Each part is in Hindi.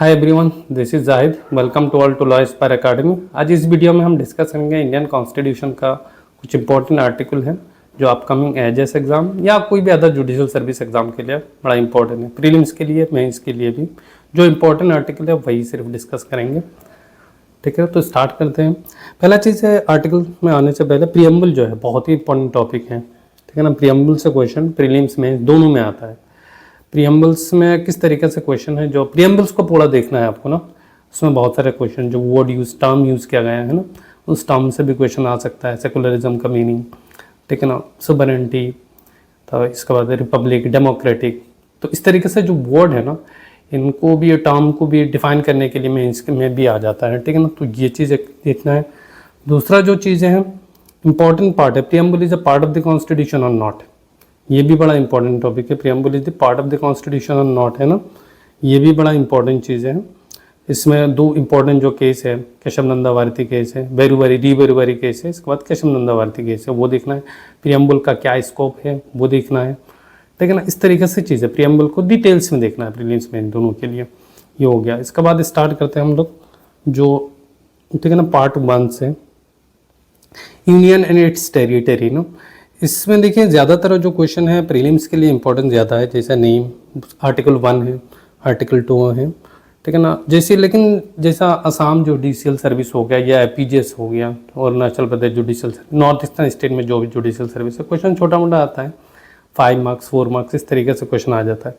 Hi everyone, this is Zahid. Welcome to all to Law Aspire Academy. आज इस वीडियो में हम डिस्कस करेंगे इंडियन कॉन्स्टिट्यूशन का कुछ इंपॉर्टेंट आर्टिकल है जो अपकमिंग एजेस एग्जाम या कोई भी अदर जुडिशियल सर्विस एग्जाम के लिए बड़ा इंपॉर्टेंट है। प्रीलिम्स के लिए, मेंस के लिए भी जो इंपॉर्टेंट आर्टिकल है वही सिर्फ डिस्कस करेंगे। ठीक है, तो स्टार्ट करते हैं। पहला चीज़ है, आर्टिकल में आने से पहले प्रीएम्बल जो है बहुत ही इंपॉर्टेंट टॉपिक है। ठीक है ना, प्रीएम्बल से क्वेश्चन प्रीलिम्स में दोनों में आता है। प्रीएम्बल्स में किस तरीके से क्वेश्चन है, जो प्रीएम्बल्स को पूरा देखना है आपको ना, उसमें बहुत सारे क्वेश्चन जो वर्ड यूज टर्म यूज़ किया गया है ना, उस टर्म से भी क्वेश्चन आ सकता है। सेकुलरिज्म का मीनिंग, ठीक है ना, सुवरेनिटी, तो इसके बाद रिपब्लिक, डेमोक्रेटिक, तो इस तरीके से जो वर्ड है ना, इनको भी, टर्म को भी डिफाइन करने के लिए मैं इसमें भी आ जाता है। ठीक है ना, तो ये चीज़ देखना है। दूसरा जो चीज़ें हैं, इंपॉर्टेंट पार्ट है, preamble is a part of the constitution और नॉट। ये भी बड़ा इंपॉर्टेंट टॉपिक है। Preamble is the part of the constitution और नॉट, है ना, ये भी बड़ा इंपॉर्टेंट चीज़ है। इसमें दो इंपॉर्टेंट जो केस है, केशव नंदा भारती केस है, बेरुवारी केस है, इसके बाद केशव नंदा भारती केस है, वो देखना है। प्रीएम्बल का क्या स्कोप है वो देखना है। ठीक है ना, इस तरीके से चीज़ है। प्रीएम्बल को डिटेल्स में देखना है प्रीलिम्स में, इन दोनों के लिए ये हो गया। इसके बाद स्टार्ट करते हैं हम लोग जो, ठीक है ना, पार्ट 1 से, यूनियन एंड इट्स टेरिटरी ना। इसमें देखिए ज़्यादातर जो क्वेश्चन है प्रीलिम्स के लिए इंपॉर्टेंट ज़्यादा है, जैसा नेम, आर्टिकल 1 है, आर्टिकल 2 है। ठीक है ना, जैसे, लेकिन जैसा असम जुडिशियल सर्विस हो गया या एपीजेएस हो गया और Arunachal Pradesh judicial service, north eastern state में जो भी जुडिशियल सर्विस है, क्वेश्चन छोटा मोटा आता है, 5 मार्क्स 4 मार्क्स इस तरीके से क्वेश्चन आ जाता है।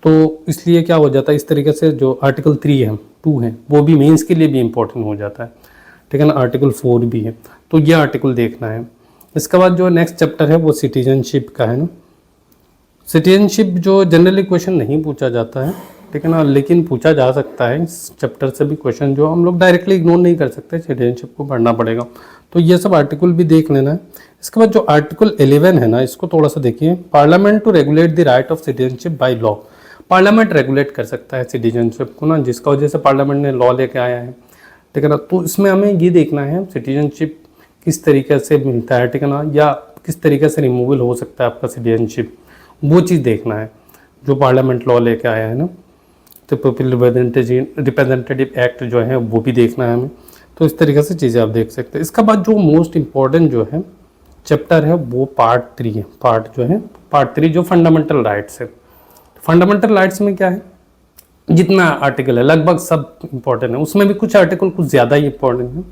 तो इसलिए क्या हो जाता है, इस तरीके से जो आर्टिकल 3 है, 2 है, वो भी मेंस के लिए भी इंपॉर्टेंट हो जाता है। ठीक है ना, आर्टिकल 4 भी है, तो ये आर्टिकल देखना है। इसके बाद जो नेक्स्ट चैप्टर है वो सिटीजनशिप का है ना। सिटीजनशिप जो जनरली क्वेश्चन नहीं पूछा जाता है, ठीक है ना, लेकिन पूछा जा सकता है इस चैप्टर से भी क्वेश्चन, जो हम लोग डायरेक्टली इग्नोर नहीं कर सकते, सिटीजनशिप को पढ़ना पड़ेगा। तो ये सब आर्टिकल भी देख लेना है। इसके बाद जो आर्टिकल 11 है ना, इसको थोड़ा सा देखिए। Parliament to regulate the right of citizenship by law. Parliament regulate कर सकता है सिटीजनशिप को ना, जिसका वजह से पार्लियामेंट ने लॉ लेके आया है। ठीक है ना, तो इसमें हमें ये देखना है सिटीजनशिप किस तरीके से मिलता है, ठीक है ना, या किस तरीके से रिमूवल हो सकता है आपका सिटीजनशिप, वो चीज़ देखना है जो पार्लियामेंट लॉ लेके आया है ना। तो पॉपुलर रिप्रेजेंटेटिव एक्ट जो है वो भी देखना है हमें। तो इस तरीके से चीज़ें आप देख सकते हैं। इसके बाद जो मोस्ट इम्पॉर्टेंट जो है चैप्टर है वो पार्ट 3 है। पार्ट 3 जो फंडामेंटल राइट्स है। फंडामेंटल राइट्स में क्या है, जितना आर्टिकल है लगभग सब इम्पॉर्टेंट है, उसमें भी कुछ आर्टिकल कुछ ज़्यादा ही इंपॉर्टेंट है।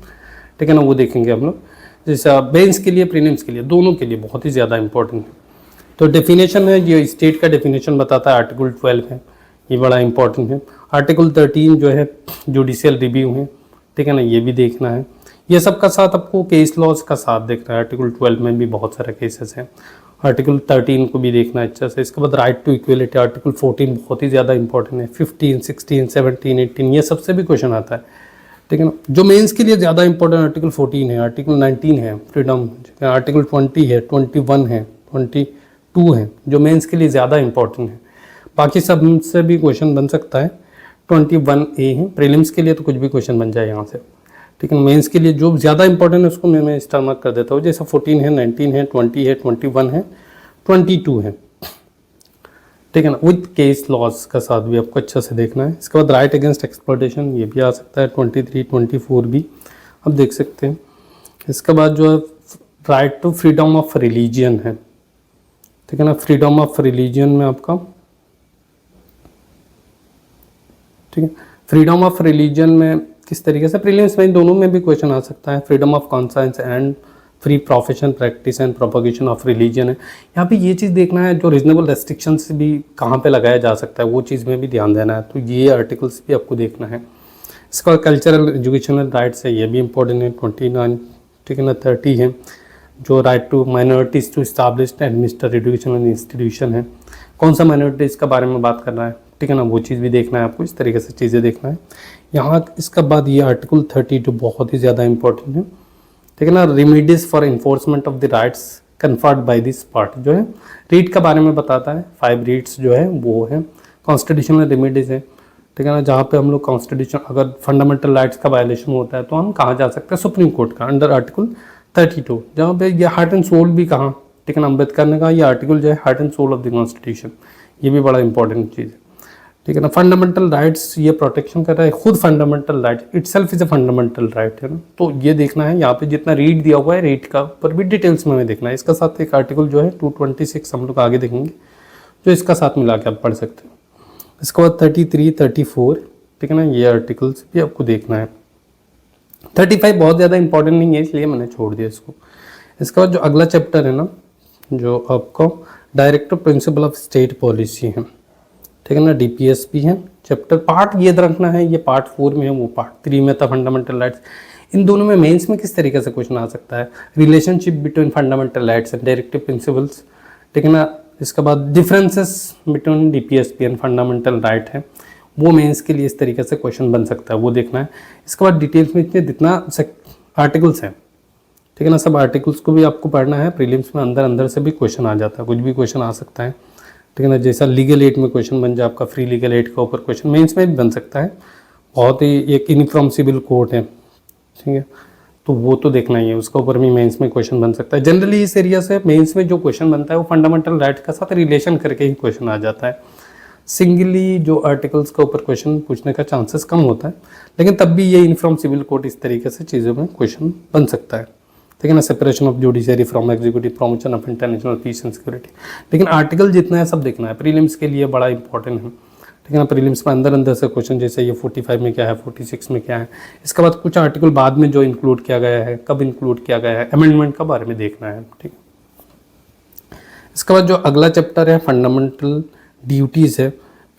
ठीक है ना, वो देखेंगे हम लोग। जैसा मेंस के लिए, प्रीलिम्स के लिए, दोनों के लिए बहुत ही ज़्यादा इंपॉर्टेंट है। तो डेफिनेशन है, ये स्टेट का डेफिनेशन बताता है, आर्टिकल 12 है, ये बड़ा इंपॉर्टेंट है। आर्टिकल 13 जो है जुडिशियल रिव्यू है, ठीक है ना, ये भी देखना है। ये सब का साथ आपको केस लॉज का साथ देखना है। आर्टिकल 12 में भी बहुत सारे केसेस हैं। आर्टिकल 13 को भी देखना है अच्छा से। इसके बाद राइट टू इक्वलिटी, आर्टिकल 14 बहुत ही ज़्यादा इंपॉर्टेंट है। 15, 16, 17, 18 ये सबसे भी क्वेश्चन आता है। ठीक है ना, जो मेंस के लिए ज़्यादा इंपॉर्टेंट आर्टिकल 14 है, आर्टिकल 19 है फ्रीडम, आर्टिकल 20 है, 21 है, 22 है, जो मेंस के लिए ज़्यादा इंपॉर्टेंट है। बाकी सब से भी क्वेश्चन बन सकता है। 21A है, प्रीलिम्स के लिए तो कुछ भी क्वेश्चन बन जाए यहाँ से। ठीक है, मेंस के लिए जो ज़्यादा इंपॉर्टेंट है उसको मैं स्टार मार्क कर देता हूँ। जैसा 14 है, 19 है, 20 है, 21 है, 22 है। ठीक है ना, विद केस लॉज का साथ भी आपको अच्छा से देखना है। इसके बाद राइट अगेंस्ट एक्सप्लॉयटेशन, ये भी आ सकता है, 23, 24 भी आप देख सकते हैं। इसके बाद जो है right to freedom of religion है। ठीक है ना, फ्रीडम ऑफ रिलीजियन में आपका, ठीक है, फ्रीडम ऑफ रिलीजियन में किस तरीके से, प्रीलिम्स में दोनों में भी क्वेश्चन आ सकता है। Freedom of conscience and free profession, practice and propagation of religion है। यहाँ पे ये चीज़ देखना है, जो रीजनेबल रेस्ट्रिक्शंस भी कहाँ पे लगाया जा सकता है, वो चीज़ में भी ध्यान देना है। तो ये आर्टिकल्स भी आपको देखना है। इसका कल्चरल एजुकेशनल राइट्स है, ये भी इंपॉर्टेंट है, 29, ठीक है ना, 30 है, जो right to minorities to establish administer educational institution है। कौन सा माइनॉरिटीज़ का बारे में बात कर रहा है, ठीक है ना, वो चीज़ भी देखना है आपको। इस तरीके से चीज़ें देखना है यहाँ। इसका बाद ये आर्टिकल 30 जो बहुत ही ज़्यादा इंपॉर्टेंट है, ठीक है ना, remedies for enforcement of the rights conferred by this part, जो है रीट के बारे में बताता है। 5 रीट्स जो है वो है कॉन्स्टिट्यूशनल रेमेडीज है। ठीक है ना, जहाँ पे हम लोग कॉन्स्टिट्यूशन, अगर फंडामेंटल राइट्स का वायलेशन होता है तो हम कहाँ जा सकते हैं, सुप्रीम कोर्ट का, अंडर आर्टिकल 32, जहाँ पे ये हार्ट एंड सोल भी कहाँ, ठीक है ना, अम्बेडकर ने कहा ये आर्टिकल जो है heart and soul of the constitution, ये भी बड़ा इंपॉर्टेंट चीज़ है। ठीक है ना। फंडामेंटल राइट्स ये प्रोटेक्शन कर रहा है, खुद fundamental right itself is a fundamental right है ना। तो ये देखना है, यहाँ पे जितना रीड दिया हुआ है रीड का ऊपर भी डिटेल्स में हमें देखना है। इसका साथ एक आर्टिकल जो है 226 हम लोग आगे देखेंगे, जो इसका साथ मिला के आप पढ़ सकते हैं। इसके बाद 33, 34, ठीक है ना, ये आर्टिकल्स भी आपको देखना है। 35 बहुत ज़्यादा इंपॉर्टेंट नहीं है, इसलिए मैंने छोड़ दिया इसको। इसके बाद जो अगला चैप्टर है ना, जो आपको directive principle of state policy है, ठीक है ना, डीपीएसपी है चैप्टर। पार्ट ये रखना है, ये पार्ट 4 में है, वो पार्ट 3 में था फंडामेंटल राइट्स। इन दोनों में मेंस में किस तरीके से क्वेश्चन आ सकता है, relationship between fundamental rights and directive principles, ठीक है ना। इसके बाद differences between DPSP and fundamental right है, वो मेंस के लिए इस तरीके से क्वेश्चन बन सकता है, वो देखना है। इसके बाद डिटेल्स में इतने जितना आर्टिकल्स हैं, ठीक है ना, सब आर्टिकल्स को भी आपको पढ़ना है। प्रीलिम्स में अंदर अंदर से भी क्वेश्चन आ जाता है, कुछ भी क्वेश्चन आ सकता है, ठीक है ना। जैसा लीगल एड में क्वेश्चन बन जाए आपका, फ्री लीगल एड के ऊपर क्वेश्चन मेंस में भी बन सकता है। बहुत ही एक यूनिफॉर्म सिविल कोर्ट है, ठीक है, तो वो तो देखना ही है, उसके ऊपर भी मेंस में क्वेश्चन बन सकता है। जनरली इस एरिया से मेंस में जो क्वेश्चन बनता है वो फंडामेंटल राइट के साथ रिलेशन करके ही क्वेश्चन आ जाता है। सिंगली जो आर्टिकल्स के ऊपर क्वेश्चन पूछने का चांसेस कम होता है, लेकिन तब भी ये यूनिफॉर्म सिविल कोड इस तरीके से चीज़ों में क्वेश्चन बन सकता है, ठीक है ना। Separation of judiciary from executive, promotion of international peace and security. लेकिन आर्टिकल जितना है सब देखना है, प्रीलिम्स के लिए बड़ा इंपॉर्टेंट है, ठीक है ना। प्रीलिम्स में अंदर अंदर से क्वेश्चन, जैसे ये 45 में क्या है, 46 में क्या है। इसके बाद कुछ आर्टिकल बाद में जो इंक्लूड किया गया है, कब इंक्लूड किया गया है, अमेंडमेंट के बारे में देखना है, ठीक। इसके बाद जो अगला चैप्टर है फंडामेंटल ड्यूटीज़ है,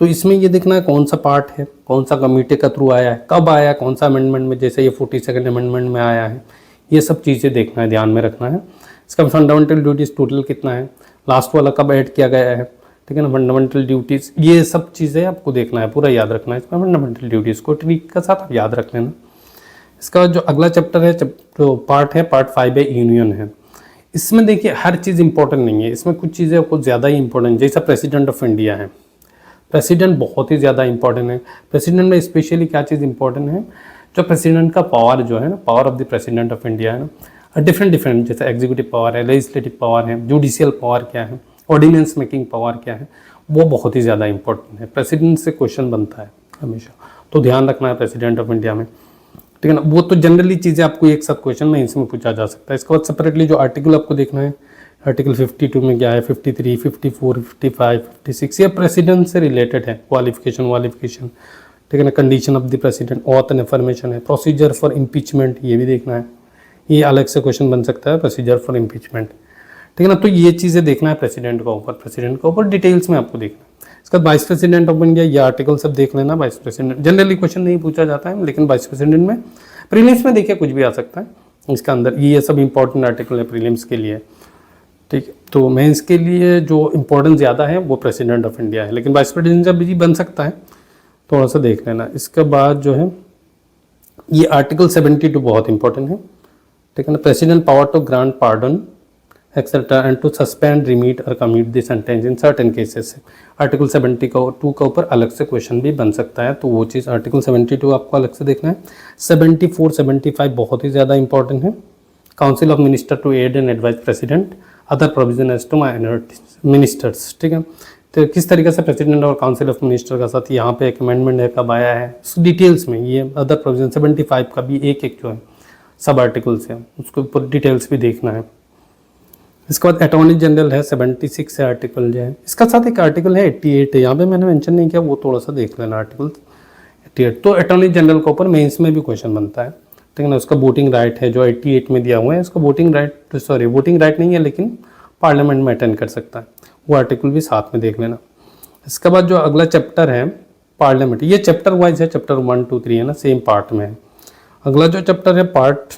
तो इसमें ये देखना है कौन सा पार्ट है, कौन सा कमेटी के थ्रू आया है, कब आया है, कौन सा अमेंडमेंट में, जैसे ये 42nd अमेंडमेंट में आया है, ये सब चीज़ें देखना है, ध्यान में रखना है। इसका फंडामेंटल ड्यूटीज़ टोटल कितना है, लास्ट वाला कब ऐड किया गया है, ठीक है ना। फंडामेंटल ड्यूटीज़ ये सब चीज़ें आपको देखना है, पूरा याद रखना है। इसमें फंडामेंटल ड्यूटीज़ को ट्रिक के साथ आप याद रख लेना। इसका बाद जो अगला चैप्टर है, जो पार्ट है, पार्ट 5 है, यूनियन है। इसमें देखिए हर चीज़ इंपॉर्टेंट नहीं है, इसमें कुछ चीज़ें कुछ ज़्यादा ही इंपॉर्टेंट, जैसा प्रेसिडेंट ऑफ इंडिया है, प्रेसिडेंट बहुत ही ज़्यादा इंपॉर्टेंट है। प्रेसिडेंट में स्पेशली क्या चीज़ इंपॉर्टेंट है, जो प्रेसिडेंट का पावर जो है ना, power of the president of India है ना, डिफरेंट जैसे एग्जीक्यूटिव पावर है, लेजिस्लेटिव पावर है, जुडिशियल पावर क्या है, ऑर्डिनेंस मेकिंग पावर क्या है, वो बहुत ही ज़्यादा इंपॉर्टेंट है। प्रेसिडेंट से क्वेश्चन बनता है हमेशा, तो ध्यान रखना है प्रेसिडेंट ऑफ इंडिया में, ठीक है ना। वो तो जनरली चीज़ें आपको एक साथ क्वेश्चन में इसमें पूछा जा सकता है। इसके बाद सेपरेटली जो आर्टिकल आपको देखना है, आर्टिकल 52 में क्या है, 53, 54, 55, 56, ये प्रेसिडेंट से रिलेटेड है। क्वालिफिकेशन, ठीक है ना। Condition of the president, auth and affirmation है। प्रोसीजर फॉर इम्पीचमेंट, ये भी देखना है, ये अलग से क्वेश्चन बन सकता है, प्रोसीजर फॉर इम्पीचमेंट, ठीक है ना। तो ये चीज़ें देखना है प्रेसिडेंट के ऊपर डिटेल्स में आपको देखना है। इसका वाइस प्रेसिडेंट ऑफ इंडिया, ये आर्टिकल सब देख लेना। वाइस प्रेसिडेंट जनरली क्वेश्चन नहीं पूछा जाता है, लेकिन वाइस प्रेसिडेंट में प्रीलिम्स में देखिए कुछ भी आ सकता है इसका अंदर, ये सब इंपॉर्टेंट आर्टिकल है प्रीलिम्स के लिए, ठीक है। तो मेंस के लिए जो इंपॉर्टेंस ज़्यादा है वो प्रेसिडेंट ऑफ इंडिया है, लेकिन वाइस प्रेसिडेंट जब भी बन सकता है, थोड़ा सा देख लेना। इसके बाद जो है ये आर्टिकल 72 बहुत इंपॉर्टेंट है, ठीक है ना। President power to grant pardon etcetera and to suspend, remit और commute the sentence in certain cases. Article 72 का ऊपर अलग से क्वेश्चन भी बन सकता है, तो वो चीज़ आर्टिकल 72 आपको अलग से देखना है। 74, 75 बहुत ही ज़्यादा इंपॉर्टेंट है। Council of minister to aid and advise president, other provision as to minority ministers, ठीक है। तो किस तरीके से प्रेसिडेंट और काउंसिल ऑफ मिनिस्टर का साथ यहाँ पे एक अमेंडमेंट है, कब आया है, उस डिटेल्स में ये अदर प्रोविजन 75 का भी एक जो है सब आर्टिकल्स है, उसके ऊपर डिटेल्स भी देखना है। इसके बाद अटॉर्नी जनरल है, 76 है आर्टिकल जो है। इसका साथ एक आर्टिकल है 88 है, यहाँ पे मैंने मेंशन नहीं किया, वो थोड़ा सा देख लेना आर्टिकल 88। तो अटॉर्नी जनरल के ऊपर मेंस में भी क्वेश्चन बनता है, ठीक है ना। उसका वोटिंग राइट है जो 88 में दिया हुआ है, उसका वोटिंग राइट नहीं है, लेकिन पार्लियामेंट में अटेंड कर सकता है, वो आर्टिकल भी साथ में देख लेना। इसके बाद जो अगला चैप्टर है पार्लियामेंट, ये चैप्टर वाइज है, चैप्टर 1, 2, 3 है ना, सेम पार्ट में है। अगला जो चैप्टर है पार्ट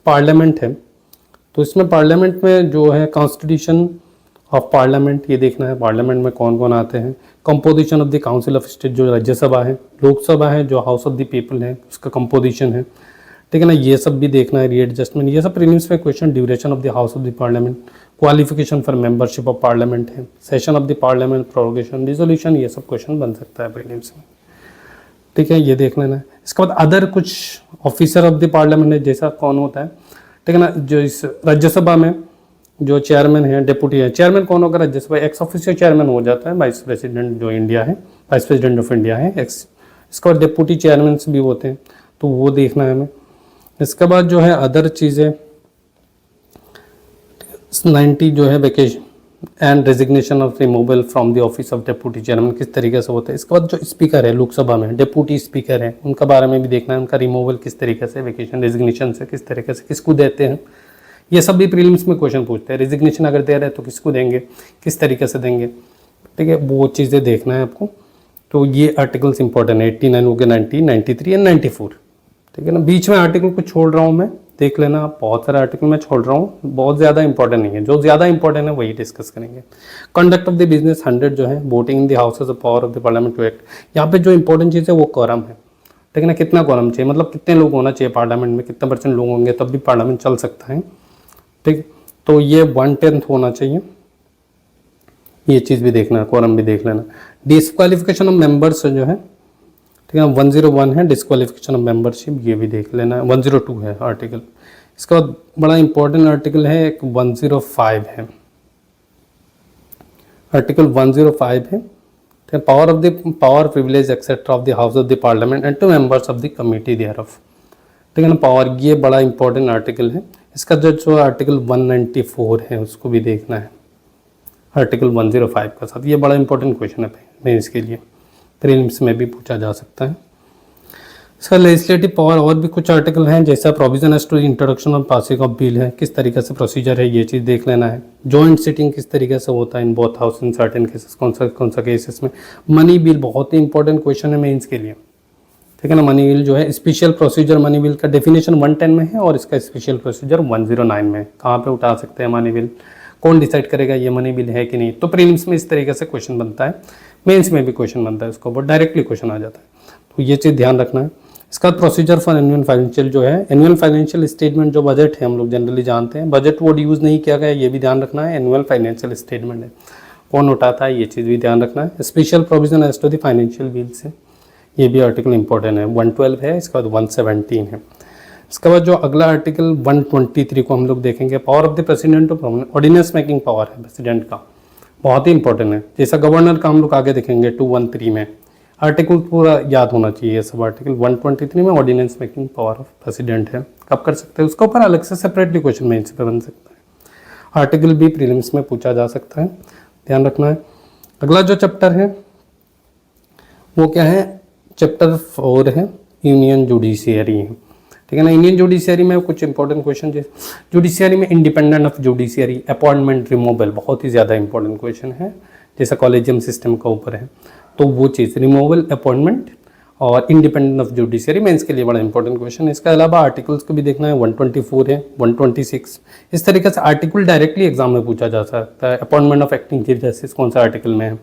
पार्लियामेंट है, तो इसमें पार्लियामेंट में जो है कॉन्स्टिट्यूशन ऑफ पार्लियामेंट, ये देखना है पार्लियामेंट में कौन कौन आते हैं। Composition of the council of state, जो राज्यसभा है, लोकसभा है जो हाउस ऑफ द पीपल है, उसका कंपोजिशन है, ठीक है ना। ये सब भी देखना है, रीएडजस्टमेंट, ये सब प्रीलिम्स में question. Duration of the house of the parliament, qualification for membership of parliament है, session of the parliament, prorogation, resolution, ये सब क्वेश्चन बन सकता है प्रीलिम्स में, ठीक है, ये देख लेना है। इसके बाद अदर कुछ ऑफिसर ऑफ द पार्लियामेंट है, जैसा कौन होता है, ठीक है ना। जो इस राज्यसभा में जो चेयरमैन है, डेप्यूटी है, चेयरमैन कौन होगा राज्यसभा, एक्स ऑफिशियल चेयरमैन हो जाता है वाइस प्रेसिडेंट जो इंडिया है, वाइस प्रेसिडेंट ऑफ इंडिया है। इसके बाद डिप्टी चेयरमैन भी होते हैं, तो वो देखना है हमें। इसके बाद जो है अदर चीज़ें 90 जो है vacation and resignation of removal from the office of deputy chairman किस तरीके से होता है। इसके बाद जो स्पीकर है लोकसभा में, डिप्टी स्पीकर है, उनका बारे में भी देखना है, उनका रिमूवल किस तरीके से, वेकेशन रेजिग्नेशन से किस तरीके से, किसको देते हैं। ये सब भी प्रीलिम्स में क्वेश्चन पूछते हैं। रेजिग्नेशन अगर दे रहे हैं तो किसको देंगे, किस तरीके से देंगे, ठीक है, वो चीज़ें देखना है आपको। तो ये आर्टिकल्स इंपॉर्टेंट है, 89 हो गया, 90, 93 एंड 94, ठीक है ना। बीच में आर्टिकल को छोड़ रहा हूँ मैं, देख लेना आप, बहुत सारे आर्टिकल मैं छोड़ रहा हूँ, बहुत ज़्यादा इंपॉर्टेंट नहीं है, जो ज़्यादा इंपॉर्टेंट है वही डिस्कस करेंगे। कंडक्ट ऑफ द बिजनेस 100 जो है, voting in the houses of power of the parliament to act. यहाँ पे जो इंपॉर्टेंट चीज़ है वो कोरम है, ठीक है ना। कितना कोरम चाहिए, मतलब कितने लोग होना चाहिए पार्लियामेंट में, कितना % लोग होंगे तब भी पार्लियामेंट चल सकता है, ठीक। तो ये 1/10 होना चाहिए, ये चीज़ भी देखना है, कोरम भी देख लेना। डिस्क्वालिफिकेशन ऑफ मेंबर्स जो है, ठीक है, 101 है डिस्क्वालिफिकेशन ऑफ मेंबरशिप, ये भी देख लेना है। 102 है आर्टिकल। इसके बाद बड़ा इंपॉर्टेंट आर्टिकल है एक 105 है, आर्टिकल 105 है, power of the power privilege etcetera of the house of the parliament and to members of the committee thereof, ठीक है ना, पावर। ये बड़ा इंपॉर्टेंट आर्टिकल है। इसका जो आर्टिकल 194 है उसको भी देखना है, आर्टिकल 105 का साथ। ये बड़ा इंपॉर्टेंट क्वेश्चन है मेंस के लिए, प्रीलिम्स में भी पूछा जा सकता है। इसका लेजिस्लेटिव पावर और भी कुछ आर्टिकल हैं, जैसा provision as to introduction of passing of bill है, किस तरीके से प्रोसीजर है, ये चीज़ देख लेना है। जॉइंट सिटिंग किस तरीके से होता है in both house in certain cases, कौन सा केसेस में। मनी बिल बहुत ही इंपॉर्टेंट क्वेश्चन है मेंस के लिए, ठीक है ना। मनी बिल जो है, स्पेशल प्रोसीजर मनी बिल का डेफिनेशन 110 में है और इसका स्पेशल प्रोसीजर 109 में है। कहाँ पे उठा सकते हैं मनी बिल, कौन डिसाइड करेगा ये मनी बिल है कि नहीं। तो प्रीलिम्स में इस तरीके से क्वेश्चन बनता है, मेंस में भी क्वेश्चन बनता है, उसको बहुत डायरेक्टली क्वेश्चन आ जाता है, तो ये चीज़ ध्यान रखना है। इसका प्रोसीजर फॉर एनुअल फाइनेंशियल जो है, एनुअल फाइनेंशियल स्टेटमेंट जो बजट है हम लोग जनरली जानते हैं, बजट वर्ड यूज़ नहीं किया गया, ये भी ध्यान रखना है। एनुअल फाइनेंशियल स्टेटमेंट है, कौन उठाता है, ये चीज़ भी ध्यान रखना है। Special provision as to the financial bills है, ये भी आर्टिकल इंपॉर्टेंट है। 112 है, इसके बाद 117 है। इसके बाद जो अगला आर्टिकल 123 को हम लोग देखेंगे, power of the president of ordinance making power है प्रेसिडेंट का, बहुत ही इंपॉर्टेंट है। जैसा गवर्नर का हम लोग आगे देखेंगे 213 में, आर्टिकल पूरा याद होना चाहिए ये सब। आर्टिकल 123 में ordinance making power of president है, कब कर सकते हैं, उसके ऊपर अलग से सेपरेटली क्वेश्चन मेंस पे बन सकता है। आर्टिकल भी प्रीलिम्स में पूछा जा सकता है, ध्यान रखना है। अगला जो चैप्टर है वो क्या है, चैप्टर 4 है, यूनियन जुडिशियरी है, ठीक है ना। इंडियन जुडिशियरी में कुछ इंपॉर्टेंट क्वेश्चन, जैसे जुडिशियरी में independent of judiciary, appointment removal, बहुत ही ज़्यादा इंपॉर्टेंट क्वेश्चन है, जैसा कॉलेजियम सिस्टम का ऊपर है, तो वो चीज़ रिमूवल, अपॉइंटमेंट और इंडिपेंडेंट ऑफ जुडिशियरी में इसके लिए बड़ा इंपॉर्टेंट क्वेश्चन है। इसके अलावा आर्टिकल्स को भी देखना है, 124 है, 126, इस तरीके से आर्टिकल डायरेक्टली एग्जाम में पूछा जा सकता है। Appointment of acting chief justice कौन सा आर्टिकल में है,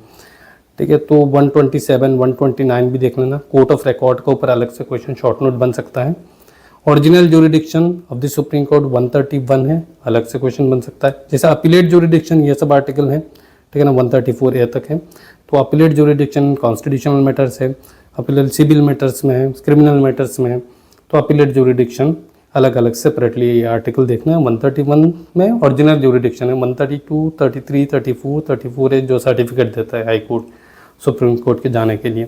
ठीक है, तो 127, 129 भी देख लेना। कोर्ट ऑफ रिकॉर्ड के ऊपर अलग से क्वेश्चन शॉर्ट नोट बन सकता है। Original jurisdiction of the supreme court 131 है, अलग से क्वेश्चन बन सकता है। जैसा अपीलेट ज्यूरिडिक्शन, ये सब आर्टिकल है, ठीक है ना, 134A तक है। तो अपीलेट ज्यूरिडिक्शन कॉन्स्टिट्यूशनल मैटर्स है, अपीलेट सिविल मैटर्स में है, क्रिमिनल मैटर्स में है, तो अपीलेट ज्यूरिडिक्शन अलग अलग सेपरेटली ये आर्टिकल देखना है। 131 में ओरिजिनल ज्यूरिडिक्शन है, 132, 33, 34 है जो सर्टिफिकेट देता है हाई कोर्ट सुप्रीम कोर्ट के जाने के लिए,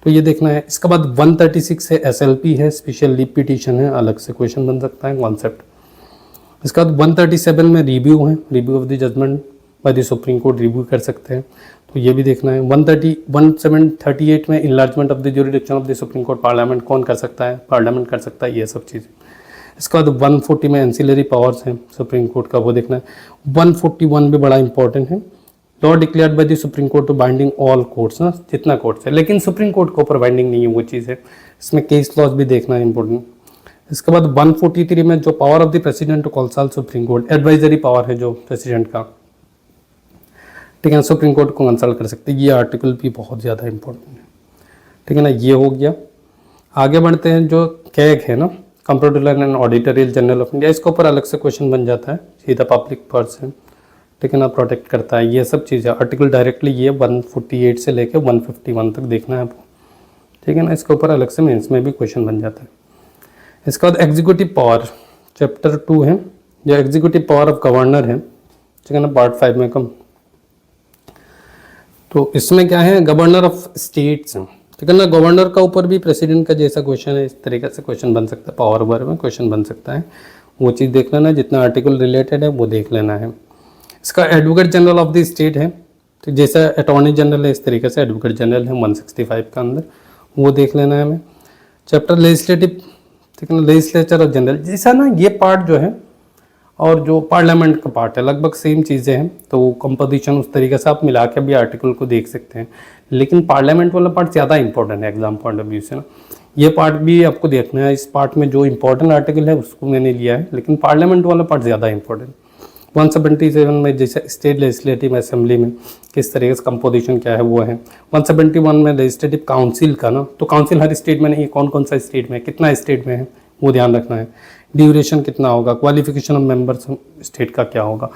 तो ये देखना है। इसके बाद 136 है, SLP है, स्पेशल लीव पिटीशन है, अलग से क्वेश्चन बन सकता है कॉन्सेप्ट। इसके बाद 137 में रिव्यू है, review of the judgement by the supreme court review कर सकते हैं, तो ये भी देखना है। 138 में enlargement of the jurisdiction of the supreme court, parliament कौन कर सकता है, पार्लियामेंट कर सकता है, ये सब चीज़। इसके बाद 140 में एंसिलरी पावर्स हैं सुप्रीम कोर्ट का, वो देखना है। 141 भी बड़ा इंपॉर्टेंट है, law declared by the supreme court to binding all courts, ना जितना कोर्ट्स है, लेकिन सुप्रीम कोर्ट को ऊपर बाइंडिंग नहीं है, वो चीज़ है। इसमें केस लॉज भी देखना है इंपॉर्टेंट। इसके बाद 143 में जो power of the president to consult supreme court, advisory power है जो प्रेसिडेंट का, ठीक है, सुप्रीम कोर्ट को कंसल्ट कर सकते हैं, ये आर्टिकल भी बहुत ज़्यादा इंपॉर्टेंट है, ठीक है ना। ये हो गया, आगे बढ़ते हैं। जो कैग है ना, comptroller and ऑडिटोरियल general of India, इसके ऊपर अलग से क्वेश्चन बन जाता है, सीधा पब्लिक पर्सन, ठीक है ना, प्रोटेक्ट करता है, ये सब चीज़ें आर्टिकल डायरेक्टली ये 148 से लेकर 151 तक देखना है आपको, ठीक है ना। इसके ऊपर अलग से मेंस में भी क्वेश्चन बन जाता है। इसके बाद एग्जीक्यूटिव पावर चैप्टर 2 है, जो एग्जीक्यूटिव पावर ऑफ गवर्नर है, ठीक है ना, पार्ट 5 में कम। तो इसमें क्या है, गवर्नर ऑफ स्टेट्स, ठीक है ना। गवर्नर का ऊपर भी प्रेसिडेंट का जैसा क्वेश्चन है, इस तरीके से क्वेश्चन बन सकता है, पावर ओवर में क्वेश्चन बन सकता है। वो चीज़ देख लेना, जितना आर्टिकल रिलेटेड है वो देख लेना है। इसका advocate general of the state है, तो जैसा अटॉर्नी जनरल है इस तरीके से एडवोकेट जनरल है 165 का अंदर, वो देख लेना है हमें। चैप्टर लेजिस्लेटिव, ठीक है ना, लेजिस्लेचर और जनरल, जैसा ना ये पार्ट जो है और जो पार्लियामेंट का पार्ट है लगभग सेम चीज़ें हैं, तो कंपोजिशन उस तरीके से आप मिला के भी आर्टिकल को देख सकते हैं। लेकिन पार्लियामेंट वाला पार्ट ज़्यादा इंपॉर्टेंट है एग्जाम पॉइंट ऑफ व्यू से ना, ये पार्ट भी आपको देखना है। इस पार्ट में जो इंपॉर्टेंट आर्टिकल है उसको मैंने लिया है, लेकिन पार्लियामेंट वाला पार्ट ज़्यादा इंपॉर्टेंट। 177 में जैसे स्टेट लेजिस्लेटिव असेंबली में किस तरीके से कंपोजिशन क्या है वो है। 171 में लेजिस्लेटिव काउंसिल का ना, तो काउंसिल हर स्टेट में नहीं, कौन कौन सा स्टेट में, कितना स्टेट में है वो ध्यान रखना है। ड्यूरेशन कितना होगा, क्वालिफिकेशन ऑफ मेंबर्स स्टेट का क्या होगा।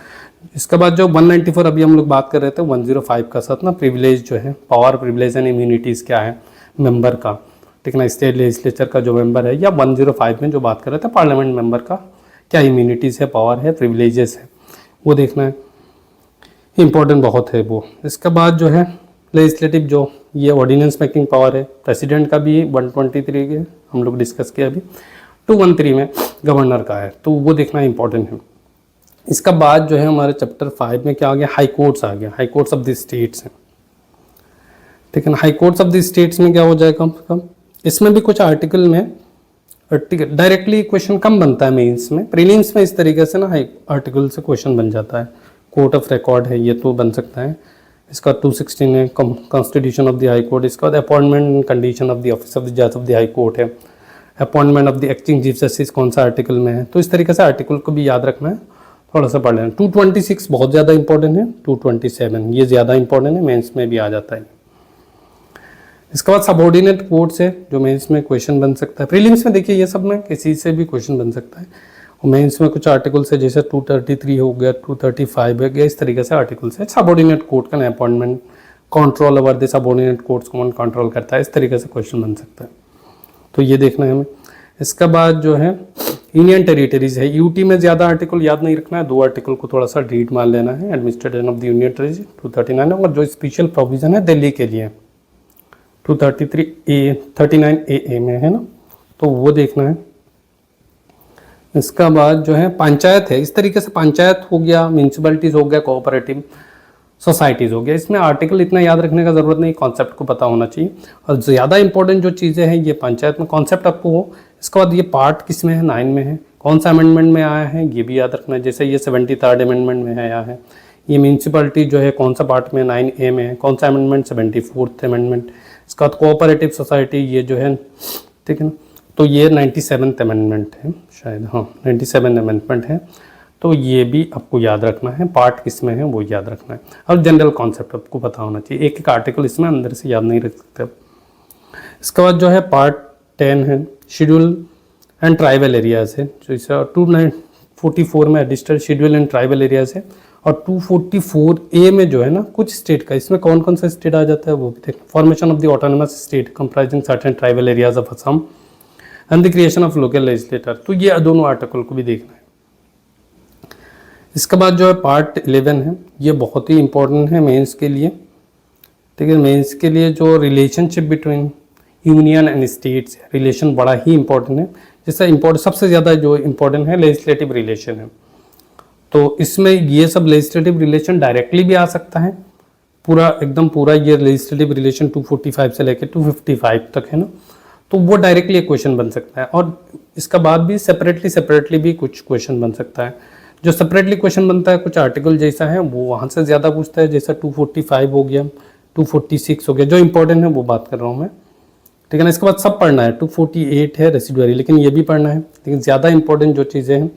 इसके बाद जो 194 अभी हम लोग बात कर रहे थे 105 का साथ ना, प्रिविलेज जो है, पावर प्रिविलेज एंड इम्यूनिटीज़ क्या है मेंबर का, ठीक है ना, स्टेट लेजिस्लेचर का जो मेंबर है, या 105 में जो बात कर रहे थे पार्लियामेंट मेंबर का क्या इम्यूनिटीज़ है, पावर है, प्रिविलेजेस है, वो देखना है, इंपॉर्टेंट बहुत है वो। इसके बाद जो है लेजिस्लेटिव जो ये ऑर्डिनेंस मेकिंग पावर है, प्रेसिडेंट का भी 123 के हम लोग डिस्कस किया अभी, 213 में गवर्नर का है, तो वो देखना इंपॉर्टेंट है। इसका बाद जो है हमारे चैप्टर 5 में क्या आ गया, हाई कोर्ट्स आ गया, high courts of the states हैं, ठीक है ना। High courts of the states में क्या हो जाएगा कम से कम, इसमें भी कुछ आर्टिकल में डायरेक्टली क्वेश्चन कम बनता है मेंस में, प्रीलिम्स में इस तरीके से ना हाई आर्टिकल से क्वेश्चन बन जाता है। कोर्ट ऑफ रिकॉर्ड है ये तो बन सकता है, इसका 216 है constitution of the high court. इसका बाद appointment and condition of the office of the जज ऑफ द हाई कोर्ट है, appointment of the acting chief justice कौन सा आर्टिकल में है, तो इस तरीके से आर्टिकल को भी याद रखना है, थोड़ा सा पढ़ लेना। 226 बहुत ज़्यादा इंपॉर्टेंट है, 227 ये ज़्यादा इंपॉर्टेंट है, मेंस में भी आ जाता है। इसके बाद सबऑर्डिनेट कोर्ट्स है जो मेंस में क्वेश्चन बन सकता है। प्रीलिम्स में देखिए ये सब में किसी से भी क्वेश्चन बन सकता है, और मेंस में कुछ आर्टिकल्स है जैसे 233 हो गया, 235 हो गया, इस तरीके से आर्टिकल्स है। सबऑर्डिनेट कोर्ट का appointment, control over the subordinate courts कौन कंट्रोल करता है, इस तरीके से क्वेश्चन बन सकता है, तो ये देखना है हमें। इसके बाद जो है यूनियन टेरिटरीज है, यूटी में ज़्यादा आर्टिकल याद नहीं रखना है, 2 आर्टिकल को थोड़ा सा रीड मान लेना है। Administration of the union territories 239 और जो स्पेशल प्रोविजन है दिल्ली के लिए 239A में है ना, तो वो देखना है। इसका बाद जो है पंचायत है, इस तरीके से पंचायत हो गया, म्यूनसिपैलिटीज़ हो गया, कोऑपरेटिव सोसाइटीज़ हो गया। इसमें आर्टिकल इतना याद रखने का ज़रूरत नहीं, कॉन्सेप्ट को पता होना चाहिए, और ज़्यादा इंपॉर्टेंट जो चीज़ें हैं ये पंचायत में कॉन्सेप्ट आपको हो। इसके बाद ये पार्ट किस में है, 9 में है, कौन सा अमेंडमेंट में आया है ये भी याद रखना है, जैसे ये 73rd अमेंडमेंट में आया है। ये म्यूनसिपैलिटी जो है कौन सा पार्ट में, 9A में है, कौन सा अमेंडमेंट, 74th अमेंडमेंट। इसका बाद कोऑपरेटिव सोसाइटी ये जो है, ठीक है ना, तो ये 97th अमेंडमेंट है शायद, हाँ 97 अमेंडमेंट है, तो ये भी आपको याद रखना है, पार्ट किस में है वो याद रखना है, और जनरल कॉन्सेप्ट आपको पता होना चाहिए, एक एक आर्टिकल इसमें अंदर से याद नहीं रख सकते। इसके बाद जो है पार्ट 10 है, शेड्यूल एंड ट्राइबल एरियाज है, जो इसे 244 में additional schedule and tribal areas है, और 244A में जो है ना कुछ स्टेट का, इसमें कौन कौन सा स्टेट आ जाता है वो भी देखना। Formation of the autonomous state comprising certain tribal areas of Assam and the creation of local legislator, तो ये दोनों आर्टिकल को भी देखना है। इसके बाद जो है पार्ट 11 है, ये बहुत ही इंपॉर्टेंट है मेंस के लिए, ठीक है। मेंस के लिए जो relationship between union and states, relation बड़ा ही इंपॉर्टेंट है। जैसा इंपॉर्टेंट सबसे ज़्यादा जो इंपॉर्टेंट है लेजिस्लेटिव रिलेशन है, तो इसमें ये सब लेजिस्लेटिव रिलेशन डायरेक्टली भी आ सकता है, पूरा एकदम पूरा ये लेजिस्लेटिव रिलेशन 245 से लेकर 255 तक है ना, तो वो डायरेक्टली एक क्वेश्चन बन सकता है, और इसका बाद भी सेपरेटली भी कुछ क्वेश्चन बन सकता है। जो सेपरेटली क्वेश्चन बनता है कुछ आर्टिकल जैसा है वो वहाँ से ज़्यादा पूछता है, जैसा 245 हो गया, 246 हो गया, जो इंपॉर्टेंट है वो बात कर रहा हूँ मैं, ठीक है ना। इसके बाद सब पढ़ना है, 248 है रेसिडुअरी, लेकिन ये भी पढ़ना है, लेकिन ज़्यादा इंपॉर्टेंट जो चीज़ें हैं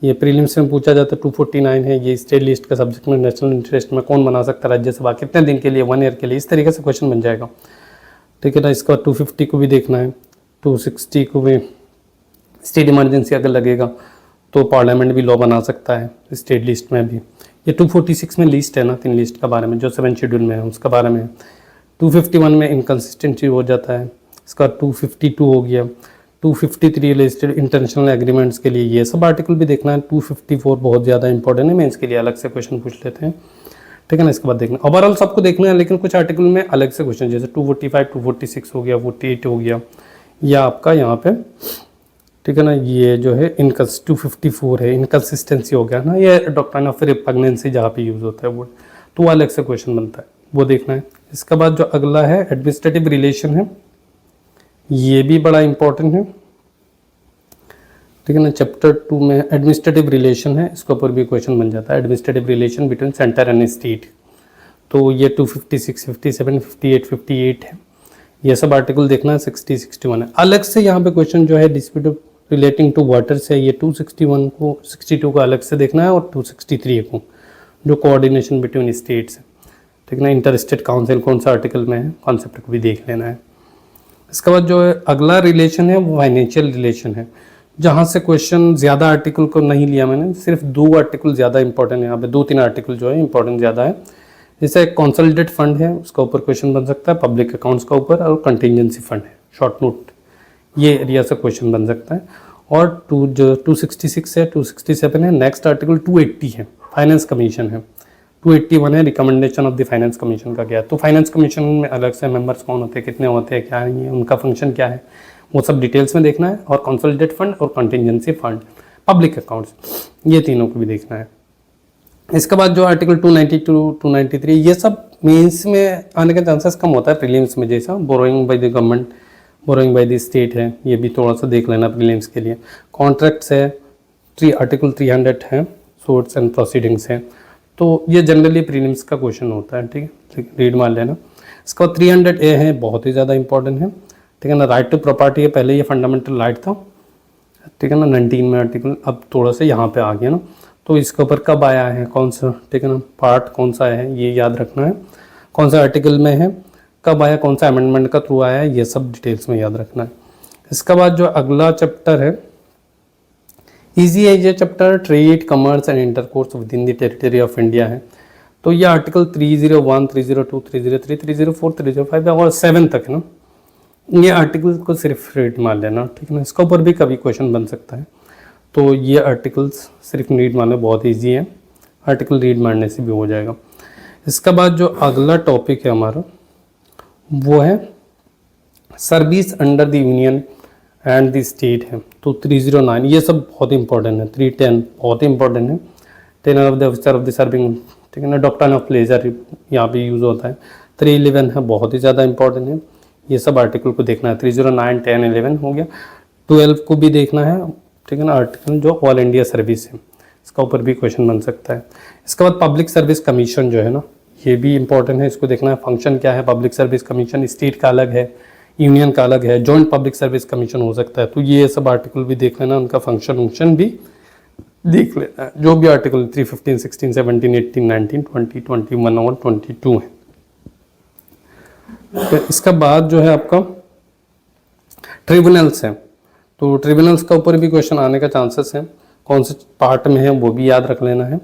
ये प्रीलिम्स में पूछा जाता है। 249 है, ये स्टेट लिस्ट का सब्जेक्ट में नेशनल इंटरेस्ट में कौन बना सकता है राज्यसभा, कितने दिन के लिए, 1 ईयर के लिए, इस तरीके से क्वेश्चन बन जाएगा, ठीक है ना। इसके बाद 250 को भी देखना है, 260 को भी, स्टेट इमरजेंसी अगर लगेगा तो पार्लियामेंट भी लॉ बना सकता है स्टेट लिस्ट में भी। ये 246 में लिस्ट है ना, 3 लिस्ट के बारे में जो 7 शेड्यूल में है उसके बारे में। 251 में इनकन्सिस्टेंसी हो जाता है, इसका 252 हो गया, 253 लिस्टेड इंटरनेशनल एग्रीमेंट्स के लिए, ये सब आर्टिकल भी देखना है। 254 बहुत ज़्यादा इंपॉर्टेंट है, मैं इसके लिए अलग से क्वेश्चन पूछ लेते हैं, ठीक है ना। इसके बाद देखना ओवरऑल सबको देखना है, लेकिन कुछ आर्टिकल में अलग से क्वेश्चन, जैसे 245, 246 हो गया, 48 हो गया, या आपका यहाँ पे, ठीक है ना, ये जो है 254 है, इनकन्सिस्टेंसी हो गया ना, ये डॉक्ट्रिन ऑफ रिपग्नेंसी जहाँ पे यूज़ होता है वो, तो वो अलग से क्वेश्चन बनता है, वो देखना है। इसके बाद जो अगला है एडमिनिस्ट्रेटिव रिलेशन है, ये भी बड़ा इंपॉर्टेंट है, ठीक है ना। चैप्टर 2 में एडमिनिस्ट्रेटिव रिलेशन है, इसके ऊपर भी क्वेश्चन बन जाता है, administrative relation between centre and state. तो ये 256, 57, 58, 58 है, ये सब आर्टिकल देखना है। 60, 61 है। अलग से यहाँ पे क्वेश्चन जो है डिस्प्यूट रिलेटिंग टू वाटर से, ये 261 को, 62 को अलग से देखना है, और 263 को जो कोऑर्डिनेशन बिटवीन स्टेट्स है, ठीक है ना। इंटर स्टेट काउंसिल कौन सा आर्टिकल में है, कॉन्सेप्ट को भी देख लेना है। इसके बाद जो है अगला रिलेशन है वो फाइनेंशियल रिलेशन है, जहाँ से क्वेश्चन ज़्यादा आर्टिकल को नहीं लिया मैंने, सिर्फ 2 आर्टिकल ज़्यादा इंपॉर्टेंट है यहाँ पे, 2-3 आर्टिकल जो है इंपॉर्टेंट ज़्यादा है। जैसे कंसोलिडेटेड फंड है, उसका ऊपर क्वेश्चन बन सकता है, पब्लिक अकाउंट्स का ऊपर, और कंटिजेंसी फंड है, शॉर्ट नोट, ये एरिया से क्वेश्चन बन सकता है। और 266 है, 267 है, नेक्स्ट आर्टिकल 280 है, फाइनेंस कमीशन है, 281 है, recommendation of the finance commission का क्या है। तो फाइनेंस कमीशन में अलग से मेंबर्स कौन होते हैं, कितने होते हैं, क्या है, उनका फंक्शन क्या है, वो सब डिटेल्स में देखना है। और कंसोलिडेटेड फंड और कंटिजेंसी फंड, पब्लिक अकाउंट्स, ये तीनों को भी देखना है। इसके बाद जो आर्टिकल 292, 293, ये सब मेंस में आने का चांसेस कम होता है, प्रीलिम्स में जैसा borrowing by the government, borrowing by the state है, ये भी थोड़ा सा देख लेना प्रीलिम्स के लिए। कॉन्ट्रैक्ट्स है, आर्टिकल 300 है, सूट्स एंड प्रोसीडिंग्स है, तो ये जनरली प्रीलिम्स का क्वेश्चन होता है, ठीक है, रीड मान लेना। इसके बाद 300A है, बहुत ही ज़्यादा इंपॉर्टेंट है, ठीक है ना। राइट टू प्रॉपर्टी है, पहले ये फंडामेंटल राइट था, ठीक है ना, 19 में आर्टिकल, अब थोड़ा सा यहाँ पे आ गया ना, तो इसके ऊपर कब आया है, कौन सा, ठीक है ना, पार्ट कौन सा है, ये याद रखना है, कौन सा आर्टिकल में है, कब आया, कौन सा अमेंडमेंट का थ्रू आया है, ये सब डिटेल्स में याद रखना है। इसके बाद जो अगला चैप्टर है, ईजी है ये chapter, trade, commerce and intercourse with in the territory of India है। तो ये आर्टिकल 301, 302, 303, 304, 305 और 7 तक है ना, ये आर्टिकल को सिर्फ रीड मान लेना, ठीक है ना। इसके ऊपर भी कभी क्वेश्चन बन सकता है, तो ये आर्टिकल्स सिर्फ रीड मारना बहुत इजी है, आर्टिकल रीड मारने से भी हो जाएगा। इसके बाद जो अगला टॉपिक है हमारा वो है service under the union and the state है, तो 309, ये सब बहुत इंपॉर्टेंट है। 310 बहुत इंपॉर्टेंट है, tenure of the officer of the serving, ठीक है ना, डॉक्ट्रिन ऑफ प्लेजर यहाँ पे यूज़ होता है। 311 है, बहुत ही ज़्यादा इंपॉर्टेंट है, ये सब आर्टिकल को देखना है। 309, 10, 11 हो गया। 12 को भी देखना है, ठीक है ना, आर्टिकल जो ऑल इंडिया सर्विस है, इसका ऊपर भी क्वेश्चन बन सकता है। इसके बाद पब्लिक सर्विस कमीशन जो है ना, ये भी इंपॉर्टेंट है, इसको देखना है, फंक्शन क्या है पब्लिक सर्विस कमीशन, स्टेट का अलग है, यूनियन का अलग है, जॉइंट पब्लिक सर्विस कमीशन हो सकता है, तो ये सब आर्टिकल भी देख लेना, उनका फंक्शन भी देख लेना है। जो भी आर्टिकल 315, 16, 17, 18, 19, 20, 21 और 22 है। तो इसका बाद जो है आपका ट्रिब्यूनल्स है, तो ट्रिब्यूनल्स का ऊपर भी क्वेश्चन आने का चांसेस है, कौन से पार्ट में है वो भी याद रख लेना है।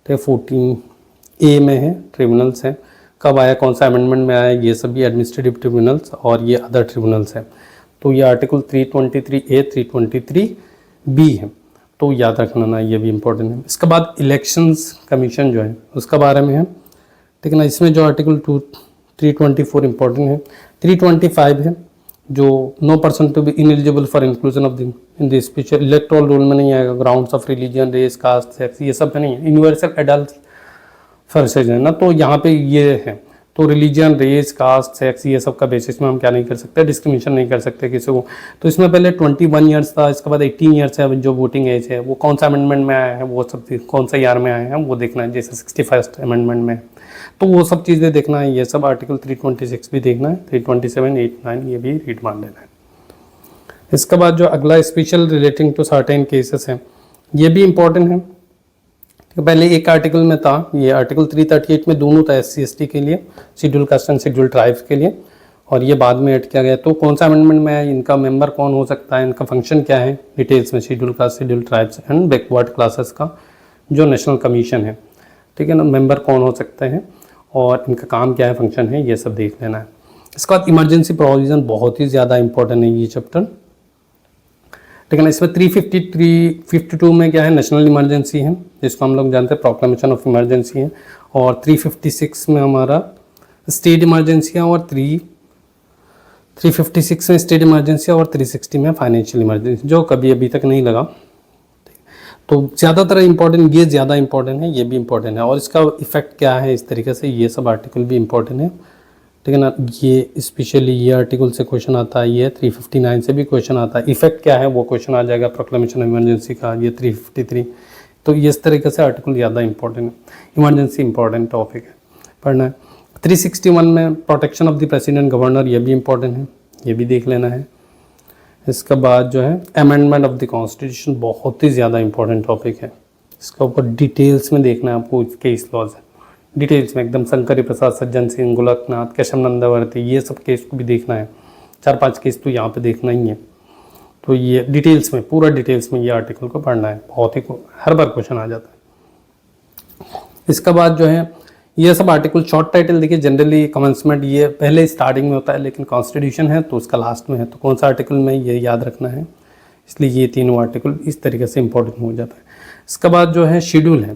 तो 14A में है, ट्रिब्यूनल्स है, कब आया, कौन सा अमेंडमेंट में आया, ये सभी एडमिनिस्ट्रेटिव ट्रिब्यूनल्स, और ये अदर ट्रिब्यूनल्स है। तो ये आर्टिकल 323A, 323B है, तो याद रखना ना, ये भी इंपॉर्टेंट है। इसके बाद इलेक्शंस कमीशन जो है उसका बारे में है, ठीक है ना। इसमें जो आर्टिकल 324 इंपॉर्टेंट है, 325 है, जो no person to be ineligible for inclusion of the in the speech, electoral roll में नहीं आएगा, grounds of religion, race, caste, sex, ये सब नहीं है, यूनिवर्सल एडल्ट फर्सेज है ना, तो यहाँ पे ये है, तो रिलीजन, रेस, कास्ट, सेक्स, ये सब का बेसिस में हम क्या नहीं कर सकते, डिस्क्रिमिनेशन नहीं कर सकते किसी को। तो इसमें पहले 21 ईयर्स था, इसके बाद 18 ईयर्स है, जो वोटिंग एज है, वो कौन सा अमेंडमेंट में आया है, वो सब कौन सा ईयर में आया है वो देखना है, जैसे 61st अमेंडमेंट में, तो वो सब चीज़ें देखना है। ये सब आर्टिकल 326 भी देखना है, 327, 8, 9 ये भी रीड मान लेना है। इसके बाद जो अगला special relating to certain cases है, ये भी इंपॉर्टेंट है। पहले एक आर्टिकल में था, ये आर्टिकल 338 में दोनों था, SC ST के लिए, schedule caste and schedule tribes के लिए, और ये बाद में ऐड किया गया। तो कौन सा अमेंडमेंट में है, इनका मेंबर कौन हो सकता है, इनका फंक्शन क्या है, डिटेल्स में schedule caste, schedule tribes and backward classes का जो नेशनल कमीशन है, ठीक है ना, मेंबर कौन हो सकते हैं और इनका काम क्या है, फंक्शन है, ये सब देख लेना है। इसके बाद इमरजेंसी प्रोविजन बहुत ही ज़्यादा इंपॉर्टेंट है ये चैप्टर। ठीक है ना। इसमें 352 में क्या है, नेशनल इमरजेंसी है जिसको हम लोग जानते हैं प्रोक्लेमेशन ऑफ इमरजेंसी है, और 356 में हमारा स्टेट इमरजेंसी है, और 356 में स्टेट इमरजेंसी और 360 में फाइनेंशियल इमरजेंसी, जो कभी अभी तक नहीं लगा। तो ज़्यादातर इम्पोर्टेंट, ये ज़्यादा इम्पोर्टेंट है, ये भी इम्पोर्टेंट है, और इसका इफेक्ट क्या है इस तरीके से, ये सब आर्टिकल भी इम्पोर्टेंट है। ठीक है ना। ये स्पेशली ये आर्टिकल से क्वेश्चन आता है, ये 359 से भी क्वेश्चन आता है। इफेक्ट क्या है वो क्वेश्चन आ जाएगा प्रोक्लेमेशन ऑफ इमरजेंसी का, ये 353। तो ये इस तरीके से आर्टिकल ज़्यादा इंपॉर्टेंट है, इमरजेंसी इंपॉर्टेंट टॉपिक है, पढ़ना है। 361 में protection of the president governor, ये भी इंपॉर्टेंट है, ये भी देख लेना है। इसके बाद जो है अमेंडमेंट ऑफ द कॉन्स्टिट्यूशन, बहुत ही ज़्यादा इंपॉर्टेंट टॉपिक है, इसका ऊपर डिटेल्स में देखना है आपको, केस लॉज है डिटेल्स में एकदम, शंकरी प्रसाद, सज्जन सिंह, गोलकनाथ, केशव नंदावर्ती, ये सब केस को भी देखना है, 4-5 केस तो यहाँ पे देखना ही है। तो ये डिटेल्स में, पूरा डिटेल्स में ये आर्टिकल को पढ़ना है, बहुत ही हर बार क्वेश्चन आ जाता है। इसके बाद जो है ये सब आर्टिकल, शॉर्ट टाइटल देखिए, जनरली कमेंसमेंट ये पहले स्टार्टिंग में होता है, लेकिन कॉन्स्टिट्यूशन है तो उसका लास्ट में है, तो कौन सा आर्टिकल में ये याद रखना है, इसलिए ये तीनों आर्टिकल इस तरीके से इंपॉर्टेंट हो जाता है। इसके बाद जो है शेड्यूल है,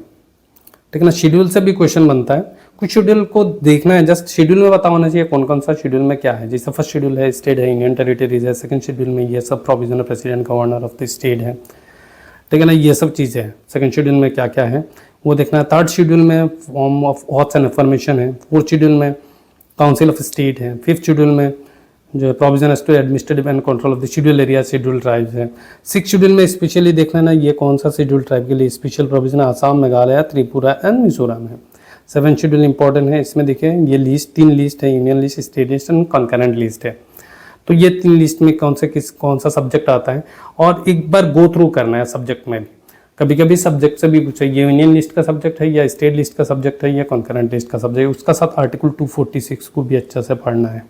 ठीक है ना। शेड्यूल से भी क्वेश्चन बनता है, कुछ शेड्यूल को देखना है, जस्ट शेड्यूल में पता होना चाहिए कौन कौन सा शेड्यूल में क्या है। जैसे फर्स्ट शेड्यूल है स्टेट है, यूनियन टेरिटरीज है, सेकंड शेड्यूल में ये सब provision of president governor of the state है, ठीक है ना, ये सब चीज़ें हैं। सेकंड शेड्यूल में क्या क्या है वो देखना है। थर्ड शेड्यूल में form of oaths and information है। फोर्थ शेड्यूल में काउंसिल ऑफ स्टेट है। फिफ्थ शेड्यूल में जो है provision as to administrative and control of the schedule area, schedule tribes है। सिक्स शेड्यूल में स्पेशली देख लेना ये कौन सा शेड्यूल ट्राइब के लिए special provision Assam, Meghalaya, Tripura and Mizoram है। सेवन शेड्यूल इंपॉर्टेंट है, इसमें देखिए ये लिस्ट, 3 लिस्ट है, union list, state list and concurrent list है। तो ये 3 लिस्ट में कौन सा सब्जेक्ट आता है, और एक बार गो थ्रू करना है सब्जेक्ट में भी। कभी कभी सब्जेक्ट से भी पूछे ये यूनियन लिस्ट का सब्जेक्ट है या स्टेट लिस्ट का सब्जेक्ट है या कॉन्करेंट लिस्ट का सब्जेक्ट, उसका साथ आर्टिकल 246 को भी अच्छा से पढ़ना है,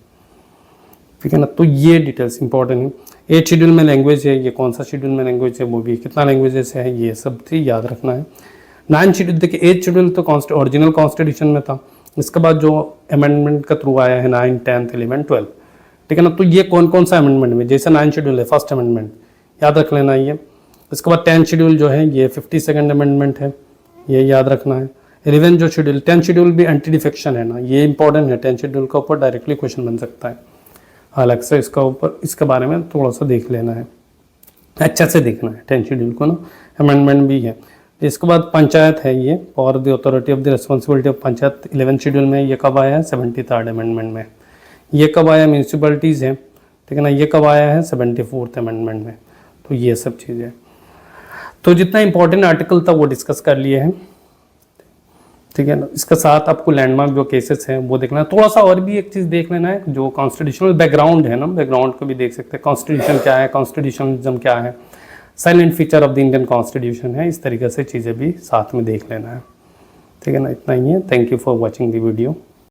ठीक है ना। तो ये डिटेल्स इंपॉर्टेंट है। 8 शेड्यूल में लैंग्वेज है, ये कौन सा शेड्यूल में लैंग्वेज है, वो भी कितना लैंग्वेजेस है, ये सब भी याद रखना है। 9 शेड्यूल देखिए, 8 शेड्यूल तो ओरिजिनल कॉन्स्टिट्यूशन में था, इसके बाद जो अमेंडमेंट का थ्रू आया है 9, 10, 11, 12, ठीक है ना। तो ये कौन कौन सा अमेंडमेंट में, जैसे 9 शेड्यूल है फर्स्ट अमेंडमेंट, याद रख लेना ये। इसके बाद 10 शेड्यूल जो है ये 52nd अमेंडमेंट है, ये याद रखना है। 11 जो शेड्यूल, 10 शेड्यूल भी एंटी डिफेक्शन है ना, ये इंपॉर्टेंट है, 10 शेड्यूल का ऊपर डायरेक्टली क्वेश्चन बन सकता है, अलग से इसका ऊपर इसके बारे में थोड़ा सा देख लेना है, अच्छा से देखना है 10 शेड्यूल को ना, अमेंडमेंट भी है। इसके बाद पंचायत है, ये for the authority of the responsibility of panchayat, 11 schedule में ये कब आया है, 73rd अमेंडमेंट में। ये कब आया, म्यूनसिपलिटीज़ है, ठीक है ना, ये कब आया है, 74th अमेंडमेंट में। तो ये सब चीज़ें, तो जितना इंपॉर्टेंट आर्टिकल था वो डिस्कस कर लिए हैं, ठीक है ना। इसके साथ आपको लैंडमार्क जो केसेस हैं वो देखना है, थोड़ा सा और भी एक चीज़ देख लेना है, जो कॉन्स्टिट्यूशनल बैकग्राउंड है ना, बैकग्राउंड को भी देख सकते हैं, कॉन्स्टिट्यूशन क्या है, कॉन्स्टिट्यूशनलिज्म क्या है, silent feature of the Indian constitution है, इस तरीके से चीज़ें भी साथ में देख लेना है, ठीक है ना। इतना ही है, thank you for watching the video.